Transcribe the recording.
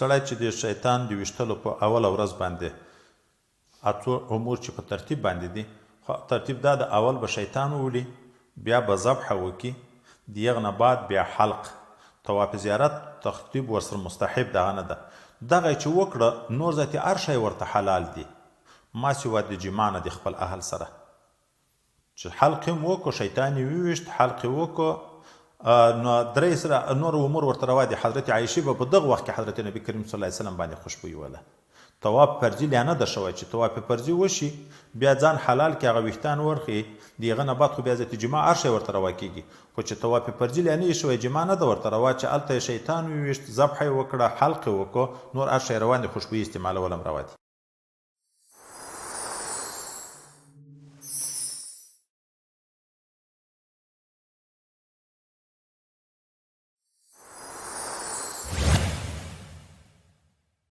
سړی چې د شیطان د ویشتلو په اوله ورځ باندې اتو امور چې په ترتیب باندې دي، خو ترتیب دا د اول به شیطان وولي، بیا به ذبحه وکړي، د هغه نه بعد بیا حلق طواف زیارت ترتیب ورسره مستحب دغه نه ده. دغه چې وکړه نور ذاتي هر شی ورته حلال دي ما سوا د جما نه د خپل اهل سره. چې حلق یې وکړو، شیطان یې وویشت، حلق یې وکړو، نو درې سره نور امور ورته روا دي. حضرت عایشې به په دغه وخت کې حضرت نبي کریم صلی الله علیه وسلم باندې خوشبویي وله. طواف فرضي لا نه ده شوی، چې طواف فرضي وشي بیا ځان حلال کې هغه ویښتان ورخي، د هغه نه بعد خو بیا ذاتي جما هر شی ورته روا کېږي. خو چې طواف فرضي لا نه شوی، جما نه ده ورته روا، چې هلته یې شیطان وویشت، ذبحه یې وکړه، حلق یې وکړو، نور هر شی روان دي، خوشبویي استعمالول هم روا دي.